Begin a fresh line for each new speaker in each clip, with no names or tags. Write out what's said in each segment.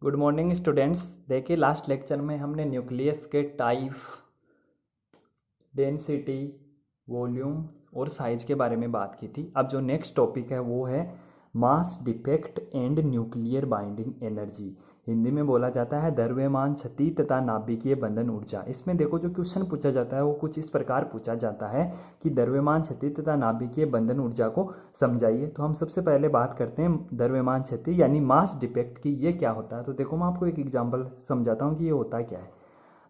Good morning students. देखिए last lecture में हमने न्यूक्लियस के टाइप, डेंसिटी, वॉल्यूम और साइज के बारे में बात की थी। अब जो नेक्स्ट टॉपिक है वो है mass defect and nuclear binding energy. Hindi में बोला जाता है द्रव्यमान क्षति तथा नाभिकीय बंधन ऊर्जा। इसमें देखो जो क्वेश्चन पूछा जाता है वो कुछ इस प्रकार पूछा जाता है कि द्रव्यमान क्षति तथा नाभिकीय बंधन ऊर्जा को समझाइए। तो हम सबसे पहले बात करते हैं द्रव्यमान क्षति यानी मास डिफेक्ट की। ये क्या होता है? तो देखो मैं आपको एक एग्जाम्पल समझाता हूँ कि ये होता क्या है।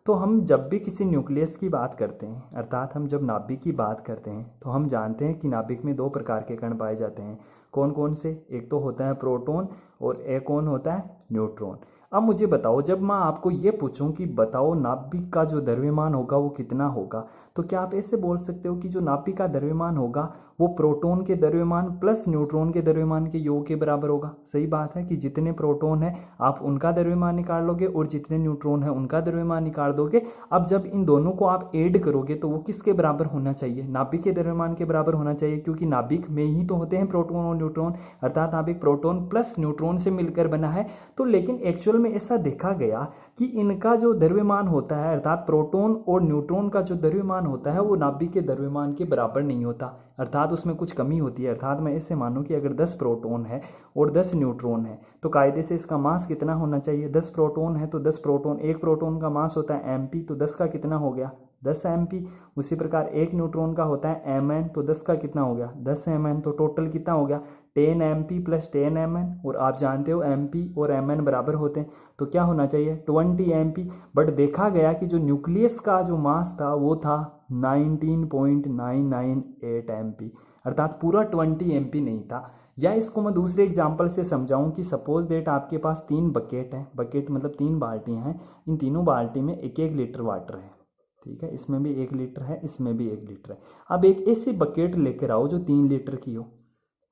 तो हम जब भी किसी न्यूक्लियस की बात करते हैं, अर्थात हम जब नाभिक की बात करते हैं, तो हम जानते हैं कि नाभिक में दो प्रकार के कण पाए जाते हैं। कौन कौन से? एक तो होता है प्रोटॉन और एक कौन होता है? न्यूट्रॉन। अब मुझे बताओ, जब मैं आपको ये पूछूं कि बताओ नाभिक का जो द्रव्यमान होगा वो कितना होगा, तो क्या आप ऐसे बोल सकते हो कि जो नाभिक का द्रव्यमान होगा वो प्रोटॉन के द्रव्यमान प्लस न्यूट्रॉन के द्रव्यमान के योग के बराबर होगा? सही बात है कि जितने प्रोटॉन है आप उनका द्रव्यमान निकाल लोगे और जितने न्यूट्रॉन है उनका द्रव्यमान निकाल दोगे। अब जब इन दोनों को आप ऐड करोगे तो वो किसके बराबर होना चाहिए? नाभिक के द्रव्यमान के बराबर होना चाहिए, क्योंकि नाभिक में ही तो होते हैं प्रोटॉन और न्यूट्रॉन, अर्थात नाभिक प्रोटॉन प्लस न्यूट्रॉन से मिलकर बना है। तो लेकिन एक्चुअल में ऐसा देखा गया कि इनका जो द्रव्यमान होता है, अर्थात प्रोटॉन और न्यूट्रॉन का जो द्रव्यमान होता है वो नाभिक के द्रव्यमान के बराबर नहीं होता, अर्थात उसमें कुछ कमी होती है। अर्थात मैं ऐसे मानूं कि अगर 10 प्रोटॉन है और 10 न्यूट्रॉन है तो कायदे से इसका मास कितना होना चाहिए? 10 प्रोटॉन है तो 10 प्रोटॉन, एक प्रोटॉन का मास होता है mp, तो 10 का कितना हो गया? 10 mp। उसी प्रकार एक न्यूट्रॉन का होता है mn, तो 10 का कितना हो गया? 10 mn। तो टोटल कितना हो गया? 10 mp प्लस 10 mn। और आप जानते हो mp और mn बराबर होते हैं, तो क्या होना चाहिए? 20 mp। बट देखा गया कि जो न्यूक्लियस का जो मास था वो था 19.998 mp, अर्थात पूरा 20 mp नहीं था। या इसको मैं दूसरे एग्जांपल से समझाऊं कि सपोज दैट आपके पास 3 बकेट है, बकेट मतलब 3 बाल्टियां हैं, इन तीनों बाल्टी में 1-1 लीटर वाटर है, ठीक है, इसमें भी 1 लीटर है, इसमें भी 1 लीटर है। अब एक ऐसी बकेट लेकर आओ जो 3 लीटर की हो,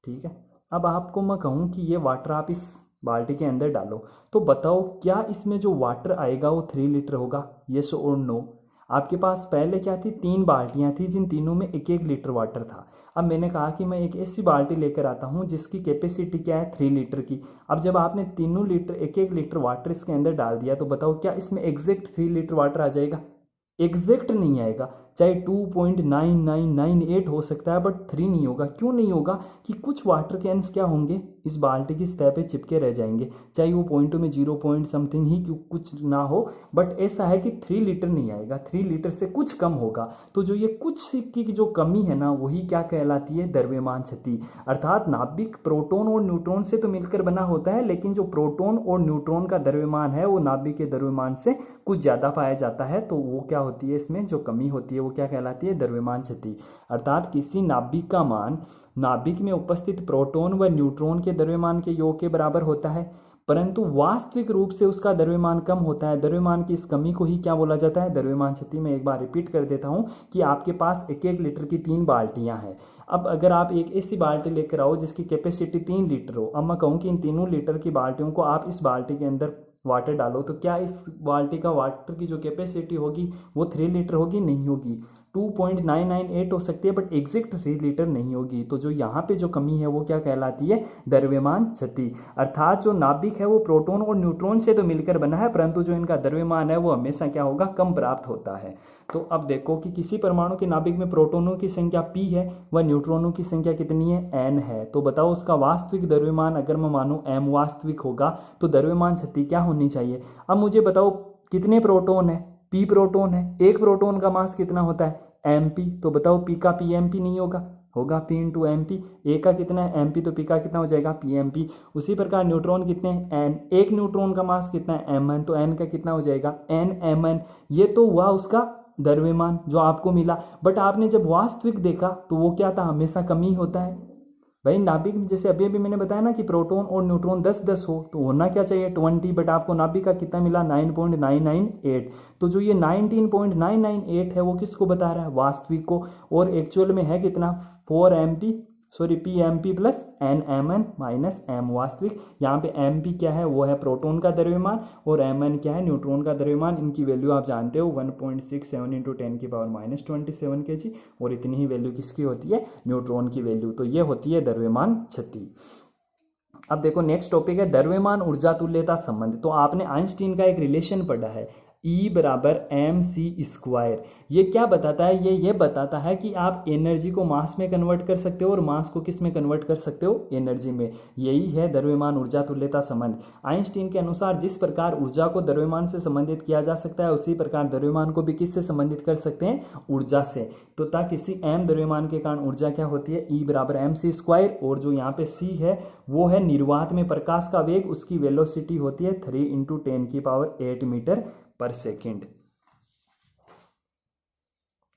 ठीक है। अब आपको मैं कहूँ कि ये वाटर आप इस बाल्टी के अंदर डालो, तो बताओ क्या इसमें जो वाटर आएगा वो 3 लीटर होगा? यस और नो? आपके पास पहले क्या थी? 3 बाल्टियां थी जिन तीनों में 1-1 लीटर वाटर था। अब मैंने कहा कि मैं एक ऐसी बाल्टी लेकर आता हूँ जिसकी कैपेसिटी क्या है? 3 लीटर की। अब जब आपने तीनों लीटर 1-1 लीटर वाटर इसके अंदर डाल दिया तो बताओ क्या इसमें एग्जैक्ट 3 लीटर वाटर आ जाएगा? एग्जैक्ट नहीं आएगा, चाहे 2.9998 हो सकता है बट 3 नहीं होगा। क्यों नहीं होगा? कि कुछ वाटर कैन्स क्या होंगे, इस बाल्टी की सतह पे चिपके रह जाएंगे, चाहे वो पॉइंटों में 0 पॉइंट समथिंग ही क्यों कुछ ना हो, बट ऐसा है कि 3 लीटर नहीं आएगा, 3 लीटर से कुछ कम होगा। तो जो ये कुछ की जो कमी है ना वही क्या कहलाती है? द्रव्यमान क्षति। अर्थात नाभिक प्रोटॉन और न्यूट्रॉन से तो मिलकर बना होता है, लेकिन जो प्रोटॉन और न्यूट्रॉन का द्रव्यमान है वो नाभिक के द्रव्यमान से कुछ ज्यादा पाया जाता है। तो वो क्या होती है, इसमें जो कमी होती है वो क्या कहलाती है? द्रव्यमान क्षति। अर्थात किसी नाभिक का मान नाभिक में उपस्थित प्रोटॉन व न्यूट्रॉन के द्रव्यमान के योग के बराबर होता है, परंतु वास्तविक रूप से उसका द्रव्यमान कम होता है। द्रव्यमान की इस कमी को ही क्या बोला जाता है? द्रव्यमान क्षति। मैं एक बार रिपीट कर देता हूं कि आपके पास 1-1 लीटर की 3 बाल्टियां हैं। अब अगर आप एक ऐसी बाल्टी लेकर आओ जिसकी कैपेसिटी 3 लीटर हो, अब मैं कहूं कि इन तीनों लीटर की बाल्टियों को आप इस बाल्टी के अंदर वाटर डालो, तो क्या इस बाल्टी का वाटर की जो कैपेसिटी होगी वो 3 लीटर होगी? नहीं होगी, 2.998 हो सकती है बट एग्जैक्ट 3 लीटर नहीं होगी। तो जो यहाँ पे जो कमी है वो क्या कहलाती है? द्रव्यमान क्षति। अर्थात जो नाभिक है वो प्रोटॉन और न्यूट्रॉन से तो मिलकर बना है, परंतु जो इनका द्रव्यमान है वो हमेशा क्या होगा? कम प्राप्त होता है। तो अब देखो कि किसी परमाणु के नाभिक में प्रोटॉनों की संख्या p है व न्यूट्रॉनों की संख्या कितनी है? n है। तो बताओ उसका वास्तविक द्रव्यमान अगर मैं मानूं m वास्तविक होगा तो द्रव्यमान क्षति क्या होनी चाहिए? अब मुझे बताओ कितने प्रोटॉन है? p प्रोटॉन है, एक प्रोटॉन का मास कितना होता है? mp। तो बताओ p का pmp नहीं होगा? होगा p इंटू एम पी। ए का कितना है? mp, तो p का कितना हो जाएगा? pmp। उसी प्रकार न्यूट्रॉन कितने हैं? n। एक न्यूट्रॉन का मास कितना है? mn, तो n का कितना हो जाएगा? nmn। ये तो हुआ उसका द्रव्यमान जो आपको मिला, बट आपने जब वास्तविक देखा तो वो क्या था? हमेशा कमी होता है भाई। नाभिक जैसे अभी अभी मैंने बताया ना कि प्रोटॉन और न्यूट्रॉन 10-10 हो तो होना क्या चाहिए? 20, बट आपको नाभिक का कितना मिला? 9.998। तो जो ये 19.998 है वो किसको बता रहा है? वास्तविक को। और एक्चुअल में है कितना? 4 mp, sorry P M P plus N M N minus M वास्तविक। यहाँ पे एम पी क्या है? वो है प्रोटॉन का द्रव्यमान, और एम एन क्या है? न्यूट्रॉन का द्रव्यमान। इनकी वैल्यू आप जानते हो 1.67 इंटू 10⁻⁻27 kg, और इतनी ही वैल्यू किसकी होती है? न्यूट्रॉन की वैल्यू। तो ये होती है द्रव्यमान क्षति। अब देखो नेक्स्ट टॉपिक है द्रव्यमान ऊर्जा तुल्यता संबंध। तो आपने आइंस्टीन का एक रिलेशन पढ़ा है, E बराबर mc²। ये क्या बताता है? ये बताता है कि आप एनर्जी को मास में कन्वर्ट कर सकते हो और मास को किस में कन्वर्ट कर सकते हो? एनर्जी में। यही है द्रव्यमान ऊर्जा तुल्यता संबंध। आइंस्टीन के अनुसार जिस प्रकार ऊर्जा को द्रव्यमान से संबंधित किया जा सकता है, उसी प्रकार द्रव्यमान को भी किससे संबंधित कर सकते हैं? ऊर्जा से। तो ता किसी m द्रव्यमान के कारण ऊर्जा क्या होती है? E बराबर mc²। और जो यहाँ पे c है वो है निर्वात में प्रकाश का वेग, उसकी वेलोसिटी होती है 3 × 10⁸ मीटर पर सेकेंड।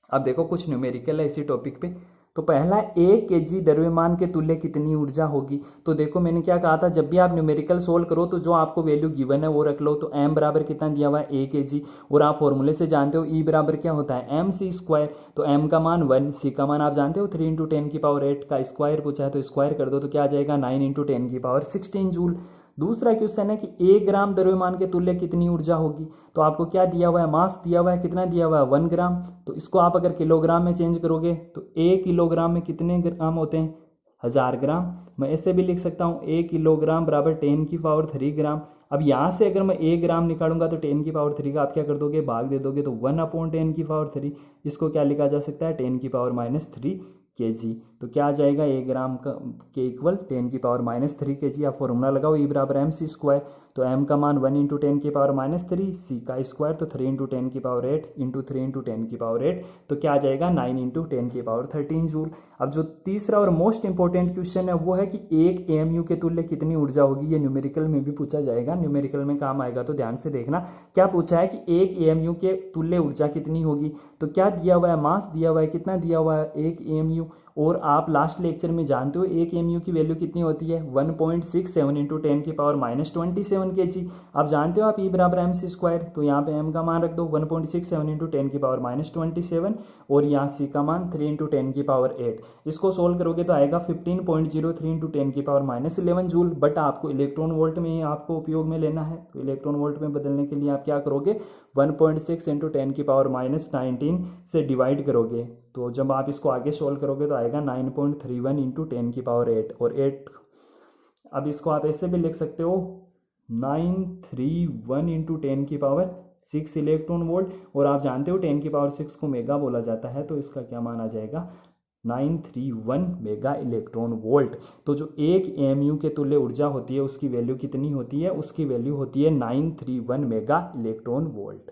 अब देखो कुछ न्यूमेरिकल है इसी टॉपिक पे। तो पहला 1 kg द्रव्यमान के तुल्य कितनी ऊर्जा होगी? तो देखो मैंने क्या कहा था, जब भी आप न्यूमेरिकल सोल्व करो तो जो आपको वैल्यू गिवन है वो रख लो। तो m बराबर कितना दिया हुआ है? 1 kg। और आप फॉर्मूले से जानते हो E बराबर क्या होता है? mc²। तो m का मान 1, c का मान आप जानते हो 3 × 10⁸ का स्क्वायर पूछा है, तो स्क्वायर कर दो तो क्या आ जाएगा? 9 × 10⁻16 जूल। दूसरा क्वेश्चन है कि 1 ग्राम द्रव्यमान के तुल्य कितनी ऊर्जा होगी? तो आपको क्या दिया हुआ है? मास दिया हुआ है। कितना दिया हुआ है? 1 ग्राम। तो इसको आप अगर किलोग्राम में चेंज करोगे तो 1 किलोग्राम में कितने ग्राम होते हैं? 1000 ग्राम। मैं ऐसे भी लिख सकता हूँ 1 किलोग्राम बराबर 10⁻³ ग्राम। अब यहाँ से अगर मैं 1 ग्राम निकालूंगा तो 10⁻³ का आप क्या कर दोगे? भाग दे दोगे, तो 1/10⁻³। इसको क्या लिखा जा सकता है? 10⁻³ kg। तो क्या आ जाएगा? 1 ग्राम का के इक्वल 10⁻³ kg। आप फॉर्मूला लगाओ E बराबर mc²। तो m का मान 1 × 10⁻³, c का स्क्वायर तो 3 × 10⁸ इंटू 3 × 10⁸। तो क्या आ जाएगा? 9 × 10⁻13 जूल। अब जो तीसरा और मोस्ट इंपॉर्टेंट क्वेश्चन है वो है कि 1 AMU के तुल्य कितनी ऊर्जा होगी? ये न्यूमेरिकल में भी पूछा जाएगा, न्यूमेरिकल में काम आएगा, तो ध्यान से देखना। क्या पूछा है कि 1 AMU के तुल्य ऊर्जा कितनी होगी? तो क्या दिया हुआ है? मास दिया हुआ है। कितना दिया हुआ है? 1 AMU। और आप लास्ट लेक्चर में जानते हो 1 AMU की वैल्यू कितनी होती है? 1.67 × 10⁻27 kg। आप जानते हो आप E बराबर mc²। तो यहाँ पे m का मान रख दो 1.67 × 10⁻27 और यहाँ c का मान 3 × 10⁸। इसको सोल्व करोगे तो आएगा 15.03 × 10⁻11 जूल। बट आपको इलेक्ट्रॉन वोल्ट में आपको उपयोग में लेना है, तो इलेक्ट्रॉन वोल्ट में बदलने के लिए आप क्या करोगे? 1.6 × 10⁻19 से डिवाइड करोगे। तो जब आप इसको आगे सोल्व करोगे तो आएगा 9.31 × 10⁸ और 8। अब इसको आप ऐसे भी लिख सकते हो 931 × 10⁶ इलेक्ट्रॉन वोल्ट। और आप जानते हो 10⁶ को मेगा बोला जाता है, तो इसका क्या मान आ जाएगा? 931 मेगा इलेक्ट्रॉन वोल्ट। तो जो 1 AMU के तुल्य ऊर्जा होती है उसकी वैल्यू कितनी होती है? उसकी वैल्यू होती है 931 mega electron volt.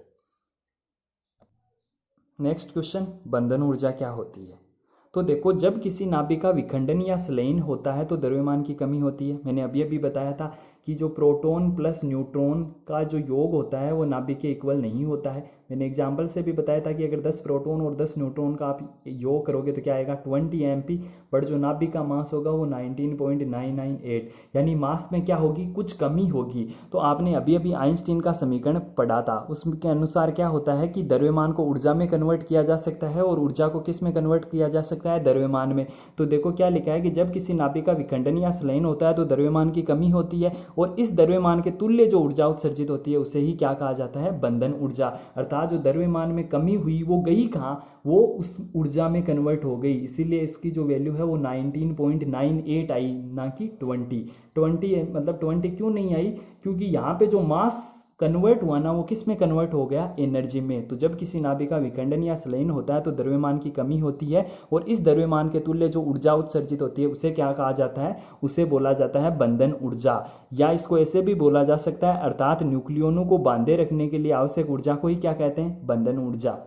Next question, बंधन ऊर्जा क्या होती है? तो देखो जब किसी नाभिक का विखंडन या संलयन होता है तो द्रव्यमान की कमी होती है। मैंने अभी बताया था कि जो प्रोटॉन प्लस न्यूट्रॉन का जो योग होता है वो नाभिक के इक्वल नहीं होता है। मैंने एग्जाम्पल से भी बताया था कि अगर 10 प्रोटॉन और 10 न्यूट्रॉन का आप योग करोगे तो क्या आएगा? 20 MP। बट जो नाभिक का मास होगा वो 19.998, यानी मास में क्या होगी? कुछ कमी होगी। तो आपने अभी आइंस्टीन का समीकरण पढ़ा था, उसके अनुसार क्या होता है कि द्रव्यमान को ऊर्जा में कन्वर्ट किया जा सकता है और ऊर्जा को किस में कन्वर्ट किया जा सकता है? द्रव्यमान में। तो देखो क्या लिखा है कि जब किसी नाभिक का विखंडन या संलयन होता है तो द्रव्यमान की कमी होती है और इस द्रव्यमान के तुल्य जो ऊर्जा उत्सर्जित होती है उसे ही क्या कहा जाता है? बंधन ऊर्जा। अर्थात जो द्रव्यमान में कमी हुई वो गई कहाँ? वो उस ऊर्जा में कन्वर्ट हो गई, इसीलिए इसकी जो वैल्यू है वो 19.98 आई, ना कि 20 मतलब 20 क्यों नहीं आई? क्योंकि यहाँ पे जो मास कन्वर्ट हुआ ना वो किस में कन्वर्ट हो गया? एनर्जी में। तो जब किसी नाभिक का विखंडन या संलयन होता है तो द्रव्यमान की कमी होती है और इस द्रव्यमान के तुल्य जो ऊर्जा उत्सर्जित होती है उसे क्या कहा जाता है? उसे बोला जाता है बंधन ऊर्जा। या इसको ऐसे भी बोला जा सकता है, अर्थात न्यूक्लियोनों को बांधे रखने के लिए आवश्यक ऊर्जा को ही क्या कहते हैं? बंधन ऊर्जा।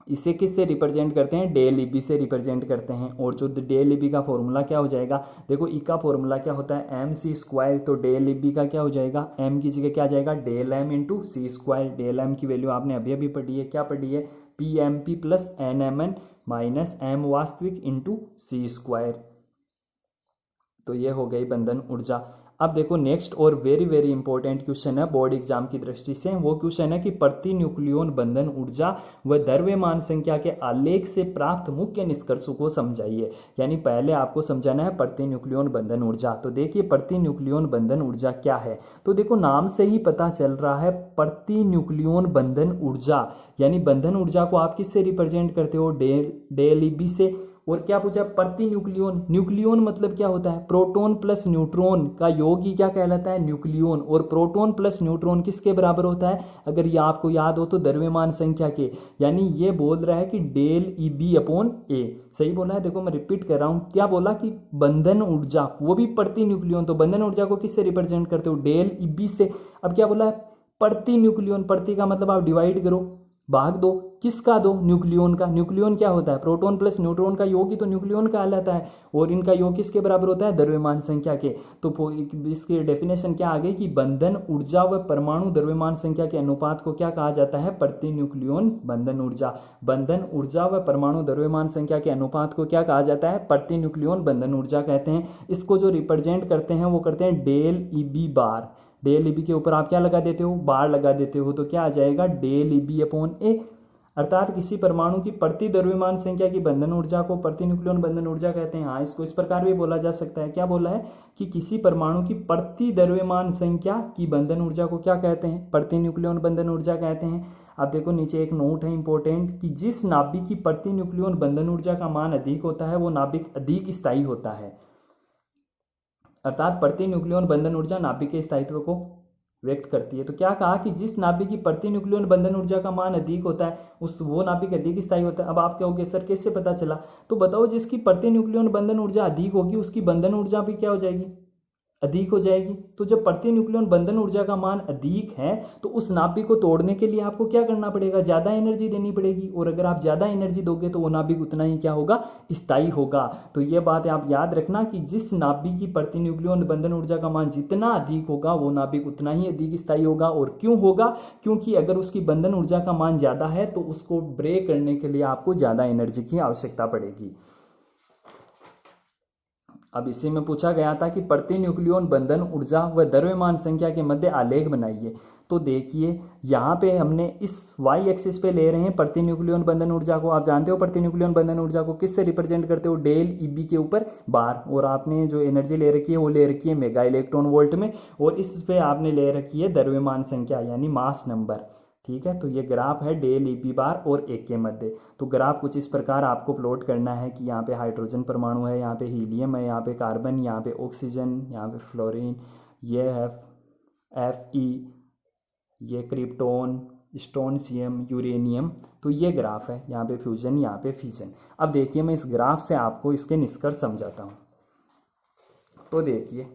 इसे किससे रिप्रेजेंट करते हैं? डेल ईबी से रिप्रेजेंट करते हैं। और जो डेल ईबी का फॉर्मूला क्या हो जाएगा? देखो ई का फॉर्मूला क्या होता है? mc²। तो डेल ईबी का क्या हो जाएगा? m की जगह क्या आ जाएगा? Del m into c²। Del m की वैल्यू आपने अभी पढ़ी है, क्या पढ़ी है? pmp plus nmn minus m वास्तविक इंटू c²। तो ये हो गई बंधन ऊर्जा। अब देखो नेक्स्ट और वेरी इंपॉर्टेंट क्वेश्चन है बोर्ड एग्जाम की दृष्टि से। वो क्वेश्चन है कि प्रति न्यूक्लियन बंधन ऊर्जा व द्रव्यमान संख्या के आलेख से प्राप्त मुख्य निष्कर्षों को समझाइए। यानी पहले आपको समझाना है प्रति न्यूक्लियन बंधन ऊर्जा। तो देखिए प्रति न्यूक्लियन बंधन ऊर्जा क्या है? तो देखो नाम से ही पता चल रहा है प्रति न्यूक्लियन बंधन ऊर्जा, यानी बंधन ऊर्जा को आप किससे रिप्रेजेंट करते हो? डेल ईबी से। और क्या पूछा है, प्रति न्यूक्लियन। न्यूक्लियन मतलब क्या होता है, प्रोटॉन प्लस न्यूट्रॉन का योग ही क्या कहलाता है, न्यूक्लियन। और प्रोटॉन प्लस न्यूट्रॉन किसके बराबर होता है, अगर ये आपको याद हो तो द्रव्यमान संख्या के। यानी ये बोल रहा है कि डेल ई बी अपॉन ए, सही बोला है। देखो मैं रिपीट कर रहा हूं, क्या बोला कि बंधन ऊर्जा वो भी प्रति न्यूक्लियन, तो बंधन ऊर्जा को किससे रिप्रेजेंट करते हो, डेल ई बी से। अब क्या बोला है, प्रति न्यूक्लियन, प्रति का मतलब आप डिवाइड करो, भाग दो, किसका दो, न्यूक्लियन का। न्यूक्लियन क्या होता है, प्रोटॉन प्लस न्यूट्रॉन का योग ही तो न्यूक्लियन कहलाता है, और इनका योग किसके बराबर होता है, द्रव्यमान संख्या के। तो इसकी डेफिनेशन क्या आ गई कि बंधन ऊर्जा व परमाणु द्रव्यमान संख्या के अनुपात को क्या कहा जाता है, प्रति न्यूक्लियन बंधन ऊर्जा। बंधन ऊर्जा व परमाणु द्रव्यमान संख्या के अनुपात को क्या कहा जाता है, प्रति न्यूक्लियन बंधन ऊर्जा कहते हैं। इसको जो रिप्रेजेंट करते हैं वो करते हैं del E B bar. Del E B के ऊपर आप क्या लगा देते हो, बार लगा देते हो, तो क्या आ जाएगा, डेल ई बी अपॉन ए। अर्थात किसी परमाणु की प्रति द्रव्यमान संख्या की बंधन ऊर्जा को प्रति न्यूक्लियन बंधन ऊर्जा कहते हैं। हाँ, इसको इस प्रकार भी बोला जा सकता है, क्या बोला है कि किसी परमाणु की प्रति द्रव्यमान संख्या की बंधन ऊर्जा को क्या कहते हैं, प्रति न्यूक्लियन बंधन ऊर्जा कहते हैं। अब देखो नीचे एक नोट है इंपॉर्टेंट, कि जिस नाभिक की प्रति न्यूक्लियन बंधन ऊर्जा का मान अधिक होता है वो नाभिक अधिक स्थायी होता है। अर्थात प्रति न्यूक्लियन बंधन ऊर्जा नाभिक के स्थायित्व को व्यक्त करती है। तो क्या कहा कि जिस नाभिक की प्रति न्यूक्लियन बंधन ऊर्जा का मान अधिक होता है उस वो नाभिक अधिक स्थायी होता है। अब आप कहोगे सर कैसे पता चला, तो बताओ, जिसकी प्रति न्यूक्लियन बंधन ऊर्जा अधिक होगी उसकी बंधन ऊर्जा भी क्या हो जाएगी, अधिक हो जाएगी। तो जब प्रति न्यूक्लियन बंधन ऊर्जा का मान अधिक है तो उस नाभिक को तोड़ने के लिए आपको क्या करना पड़ेगा, ज्यादा एनर्जी देनी पड़ेगी, और अगर आप ज्यादा एनर्जी दोगे तो वो नाभिक उतना ही क्या होगा, स्थायी होगा। तो ये बात आप याद रखना कि जिस नाभिक की प्रति न्यूक्लियन बंधन ऊर्जा का मान जितना अधिक होगा वो नाभिक उतना ही अधिक स्थायी होगा। और क्यों होगा, क्योंकि अगर उसकी बंधन ऊर्जा का मान ज्यादा है तो उसको ब्रेक करने के लिए आपको ज्यादा एनर्जी की आवश्यकता पड़ेगी। अब इसी में पूछा गया था कि प्रति न्यूक्लियन बंधन ऊर्जा व द्रव्यमान संख्या के मध्य आलेख बनाइए। तो देखिए यहाँ पे हमने इस y एक्सिस पे ले रहे हैं प्रति न्यूक्लियन बंधन ऊर्जा को। आप जानते हो प्रति न्यूक्लियन बंधन ऊर्जा को किससे रिप्रेजेंट करते हो, डेल ई बी के ऊपर बार, और आपने जो एनर्जी ले रखी है वो ले रखी है मेगा इलेक्ट्रॉन वोल्ट में, और इस पे आपने ले रखी है द्रव्यमान संख्या यानी मास नंबर। ठीक है, तो ये ग्राफ है डेल ई बी बार और एक के मध्य। तो ग्राफ कुछ इस प्रकार आपको प्लॉट करना है कि यहाँ पे हाइड्रोजन परमाणु है, यहाँ पे हीलियम है, यहाँ पे कार्बन, यहाँ पे ऑक्सीजन, यहाँ पे फ्लोरीन, ये है एफ ई, ये क्रिप्टोन, स्ट्रोंशियम, यूरेनियम। तो ये ग्राफ है, यहाँ पे फ्यूजन, यहाँ पे फिजन। अब देखिए मैं इस ग्राफ से आपको इसके निष्कर्ष समझाता हूँ। तो देखिए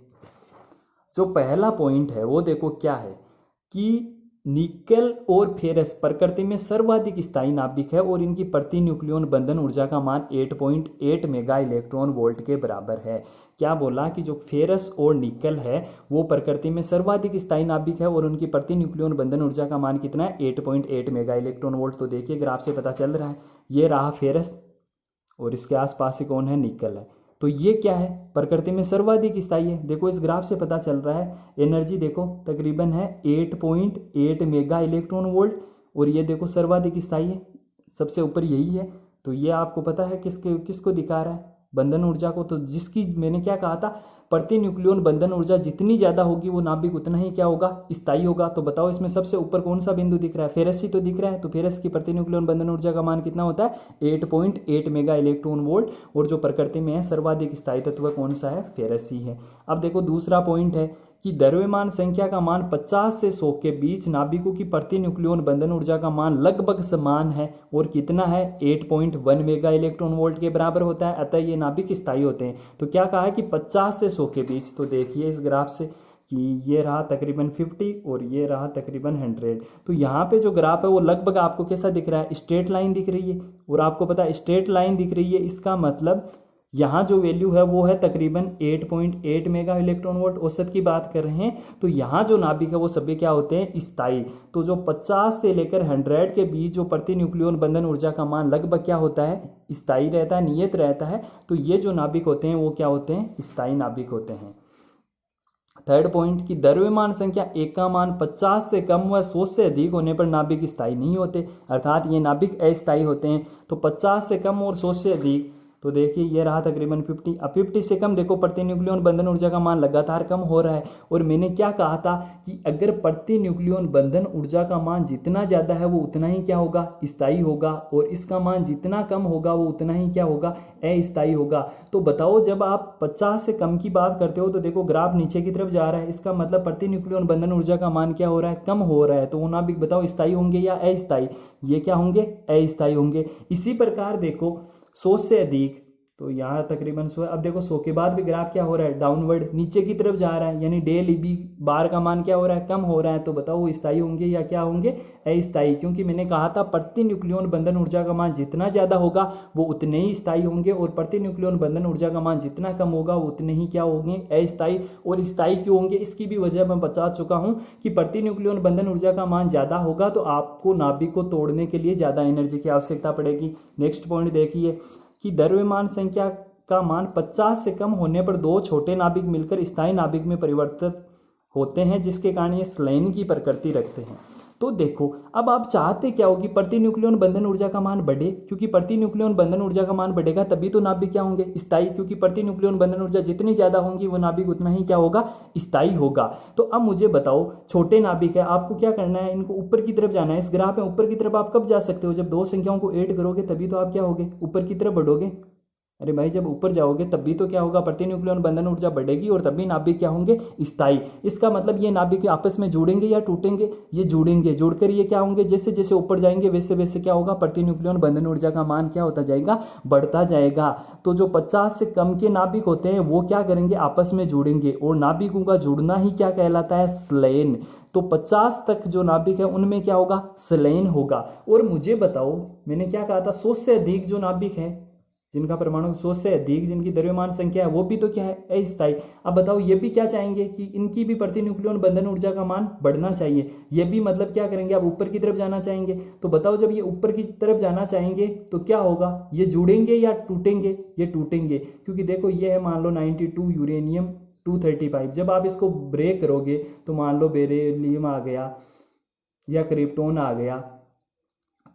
जो पहला पॉइंट है वो देखो क्या है कि निकेल और फेरस प्रकृति में सर्वाधिक स्थायी नाभिक है और इनकी प्रति न्यूक्लियन बंधन ऊर्जा का मान 8.8 मेगा इलेक्ट्रॉन वोल्ट के बराबर है। क्या बोला कि जो फेरस और निकेल है वो प्रकृति में सर्वाधिक स्थायी नाभिक है और उनकी प्रति न्यूक्लियन बंधन ऊर्जा का मान कितना है, 8.8 मेगा इलेक्ट्रॉन वोल्ट। तो देखिए ग्राफ से पता चल रहा है, ये रहा फेरस और इसके आसपास ही कौन है, निकेल है। तो ये क्या है, प्रकृति में सर्वाधिक स्थायी है। देखो इस ग्राफ से पता चल रहा है, एनर्जी देखो तकरीबन है 8.8 मेगा इलेक्ट्रॉन वोल्ट, और ये देखो सर्वाधिक स्थायी है, सबसे ऊपर यही है। तो ये आपको पता है किसको दिखा रहा है, बंधन ऊर्जा को। तो जिसकी मैंने क्या कहा था, प्रति न्यूक्लियन बंधन ऊर्जा जितनी ज्यादा होगी वो नाभिक उतना ही क्या होगा, स्थायी होगा। तो बताओ इसमें सबसे ऊपर कौन सा बिंदु दिख रहा है, फेरस ही तो दिख रहा है। तो फेरस की प्रति न्यूक्लियन बंधन ऊर्जा का मान कितना होता है, 8.8 मेगा इलेक्ट्रॉन वोल्ट, और जो प्रकृति में है सर्वाधिक स्थायी तत्व कौन सा है, फेरस ही है। अब देखो दूसरा पॉइंट है कि द्रव्यमान संख्या का मान 50 से 100 के बीच नाभिकों की प्रति न्यूक्लियन बंधन ऊर्जा का मान लगभग समान है, और कितना है, 8.1 मेगा इलेक्ट्रॉन वोल्ट के बराबर होता है। अतः ये नाभिक स्थायी होते हैं। तो क्या कहा है कि 50 से 100 के बीच। तो देखिए इस ग्राफ से कि ये रहा तकरीबन 50 और ये रहा तकरीबन 100। तो यहाँ पे जो ग्राफ है वो लगभग आपको कैसा दिख रहा है, स्ट्रेट लाइन दिख रही है, और आपको पता है स्ट्रेट लाइन दिख रही है, इसका मतलब यहाँ जो वैल्यू है वो है तकरीबन 8.8 मेगा इलेक्ट्रॉन वोल्ट, औसत की बात कर रहे हैं। तो यहाँ जो नाभिक है वो सभी क्या होते हैं, स्थायी। तो जो 50 से लेकर 100 के बीच जो प्रति न्यूक्लियन बंधन ऊर्जा का मान लगभग क्या होता है, स्थायी रहता है, नियत रहता है। तो ये जो नाभिक होते हैं वो क्या होते हैं, स्थायी नाभिक होते हैं। थर्ड पॉइंट की द्रव्यमान संख्या एक का मान 50 से कम व 100 से अधिक होने पर नाभिक स्थायी नहीं होते, अर्थात ये नाभिक अस्थायी होते हैं। तो 50 से कम और 100 से अधिक तो देखिए ये रहा तकरीबन 50। अब 50 से कम देखो प्रति न्यूक्लियन बंधन ऊर्जा का मान लगातार कम हो रहा है। और मैंने क्या कहा था कि अगर प्रति न्यूक्लियन बंधन ऊर्जा का मान जितना ज़्यादा है वो उतना ही क्या होगा, स्थायी होगा, और इसका मान जितना कम होगा वो उतना ही क्या होगा, अस्थायी होगा। तो बताओ जब आप 50 से कम की बात करते हो तो देखो ग्राफ नीचे की तरफ जा रहा है, इसका मतलब प्रति न्यूक्लियन बंधन ऊर्जा का मान क्या हो रहा है, कम हो रहा है। तो वो नाभिक बताओ स्थायी होंगे या अस्थायी, ये क्या होंगे, अस्थायी होंगे। इसी प्रकार देखो 100 से अधिक, तो यहाँ तकरीबन 100। अब देखो 100 के बाद भी ग्राफ क्या हो रहा है, डाउनवर्ड नीचे की तरफ जा रहा है, यानी डेल ईबी बार का मान क्या हो रहा है, कम हो रहा है। तो बताओ वो स्थायी होंगे या क्या होंगे, अस्थायी, क्योंकि मैंने कहा था प्रति न्यूक्लियन बंधन ऊर्जा का मान जितना ज्यादा होगा वो उतने ही स्थायी होंगे, और प्रति न्यूक्लियन बंधन ऊर्जा का मान जितना कम होगा वो उतने ही क्या होंगे, अस्थायी। और स्थायी क्यों होंगे, इसकी भी वजह मैं बता चुका हूं कि प्रति न्यूक्लियन बंधन ऊर्जा का मान ज्यादा होगा तो आपको नाभिक को तोड़ने के लिए ज्यादा एनर्जी की आवश्यकता पड़ेगी। नेक्स्ट पॉइंट देखिए कि द्रव्यमान संख्या का मान 50 से कम होने पर दो छोटे नाभिक मिलकर स्थायी नाभिक में परिवर्तित होते हैं, जिसके कारण ये स्लेन की प्रकृति रखते हैं। तो देखो अब आप चाहते क्या हो कि प्रति न्यूक्लियन बंधन ऊर्जा का मान बढ़े, क्योंकि प्रति न्यूक्लियन बंधन ऊर्जा का मान बढ़ेगा तभी तो नाभिक क्या होंगे, स्थायी, क्योंकि प्रति न्यूक्लियन बंधन ऊर्जा जितनी ज्यादा होंगी वो नाभिक उतना ही क्या होगा, स्थायी होगा। तो अब मुझे बताओ छोटे नाभिक है, आपको क्या करना है, इनको ऊपर की तरफ जाना है। इस ग्राफ में ऊपर की तरफ आप कब जा सकते हो, जब दो संख्याओं को ऐड करोगे तभी तो आप क्या होगे, ऊपर की तरफ बढ़ोगे। अरे भाई जब ऊपर जाओगे तब भी तो क्या होगा, प्रति न्यूक्लियन बंधन ऊर्जा बढ़ेगी और तभी नाभिक क्या होंगे, स्थायी। इसका मतलब ये नाभिक आपस में जुड़ेंगे या टूटेंगे, ये जुड़ेंगे, जुड़कर ये क्या होंगे, जैसे जैसे ऊपर जाएंगे वैसे वैसे क्या होगा, प्रति न्यूक्लियन बंधन ऊर्जा का मान क्या होता जाएगा, बढ़ता जाएगा। तो जो 50 से कम के नाभिक होते हैं वो क्या करेंगे, आपस में जुड़ेंगे, और नाभिकों का जुड़ना ही क्या कहलाता है, स्लेन। तो 50 तक जो नाभिक है उनमें क्या होगा, स्लेन होगा। और मुझे बताओ मैंने क्या कहा था, 100 से अधिक जो नाभिक है जिनका परमाणु 100 से अधिक, जिनकी द्रव्यमान संख्या है वो भी तो क्या है, अस्थायी। अब बताओ ये भी क्या चाहेंगे कि इनकी भी प्रति न्यूक्लियन बंधन ऊर्जा का मान बढ़ना चाहिए, ये भी मतलब क्या करेंगे, अब ऊपर की तरफ जाना चाहेंगे। तो बताओ जब ये ऊपर की तरफ जाना चाहेंगे तो क्या होगा, ये जुड़ेंगे या टूटेंगे, ये टूटेंगे, क्योंकि देखो ये है मान लो 92 यूरेनियम 235, जब आप इसको ब्रेक करोगे तो मान लो बेरिलियम आ गया या क्रिप्टोन आ गया,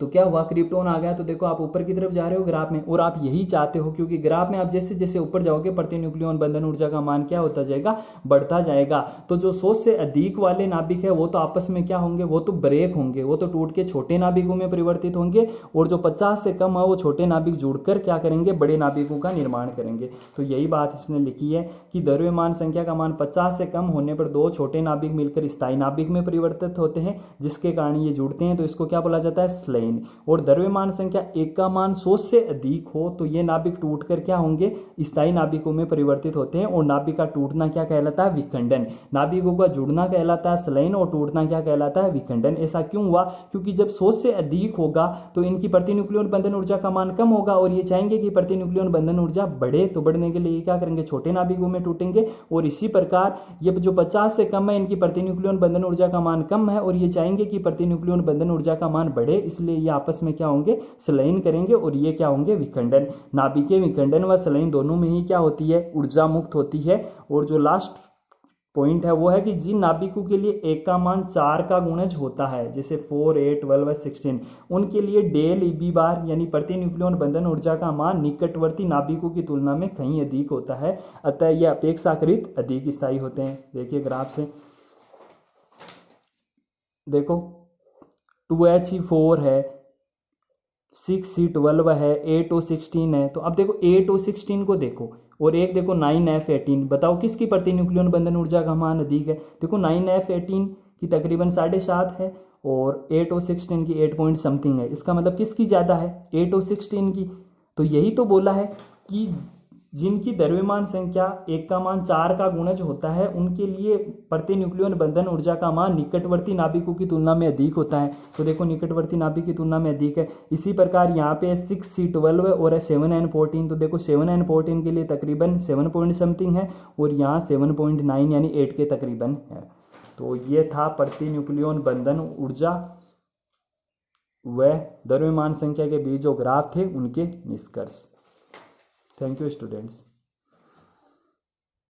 तो क्या हुआ, क्रिप्टोन आ गया। तो देखो आप ऊपर की तरफ जा रहे हो ग्राफ में, और आप यही चाहते हो, क्योंकि ग्राफ में आप जैसे जैसे ऊपर जाओगे प्रति न्यूक्लियन बंधन ऊर्जा का मान क्या होता जाएगा, बढ़ता जाएगा। तो जो 100 से अधिक वाले नाभिक है वो तो आपस में क्या होंगे, वो तो ब्रेक होंगे, वो तो टूट के छोटे नाभिकों में परिवर्तित होंगे, और जो 50 से कम है वो छोटे नाभिक जुड़कर क्या करेंगे, बड़े नाभिकों का निर्माण करेंगे। तो यही बात इसने लिखी है कि द्रव्यमान संख्या का मान 50 से कम होने पर दो छोटे नाभिक मिलकर स्थायी नाभिक में परिवर्तित होते हैं, जिसके कारण ये जुड़ते हैं, तो इसको क्या बोला जाता है, स्लेन। और द्रव्यमान संख्या 1 का मान 100 से अधिक हो तो ये नाभिक टूटकर क्या होंगे, स्थायी नाभिकों में परिवर्तित होते हैं, और नाभिक का टूटना क्या कहलाता है, विखंडन। नाभिकों का जुड़ना कहलाता है स्लेन और टूटना क्या कहलाता है, विखंडन। ऐसा क्यों हुआ, क्योंकि जब 100 से अधिक होगा तो इनकी प्रति न्यूक्लियन बंधन ऊर्जा का मान कम होगा, और ये चाहेंगे कि प्रति न्यूक्लियन बंधन ऊर्जा बढ़े, तो बढ़ने के लिए क्या करेंगे, छोटे नाभिकों में टूटेंगे। और इसी प्रकार ये जो 50 से कम है इनकी प्रति न्यूक्लियन बंधन ऊर्जा का मान कम है, और ये चाहेंगे कि प्रति न्यूक्लियन बंधन ऊर्जा का मान बढ़े, इसलिए ये आपस में क्या होंगे, संलयन करेंगे, और ये क्या होंगे, विखंडन। नाभिकीय विखंडन व संलयन दोनों में ही क्या होती है, ऊर्जा मुक्त होती है। और जो लास्ट पॉइंट है वो है कि जिन नाभिकों के लिए एक का मान 4 का गुणज होता है, जैसे 4, 8, 12 व 16, उनके लिए डेल ईबी बार यानी प्रति न्यूक्लियन बंधन ऊर्जा का मान निकटवर्ती नाभिकों की तुलना में कहीं अधिक होता है, अतः ये अपेक्षाकृत अधिक स्थायी होते हैं। देखिए ग्राफ से देखो 2He4 है, 6C12 है, 8O16 है। तो अब देखो 8O16 को देखो, और एक देखो 9F18, बताओ किसकी प्रति न्यूक्लियन बंधन ऊर्जा का मान अधिक है। देखो 9F18 की तकरीबन 7.5 है, और 8O16 की 8 पॉइंट समथिंग है। इसका मतलब किसकी ज़्यादा है, 8O16 की। तो यही तो बोला है कि जिनकी द्रव्यमान संख्या 1 का मान 4 का गुणज होता है उनके लिए प्रति न्यूक्लियन बंधन ऊर्जा का मान निकटवर्ती नाभिकों की तुलना में अधिक होता है। तो देखो निकटवर्ती नाभिक की तुलना में अधिक है। इसी प्रकार यहाँ पे 6C12 और 7N14, तो देखो 7N14 के लिए तकरीबन 7 पॉइंट समथिंग है, और यहाँ 7.9 यानी 8 के तकरीबन है। तो ये था प्रति न्यूक्लियन बंधन ऊर्जा व द्रव्यमान संख्या के बीच जो ग्राफ थे उनके निष्कर्ष। Thank you students.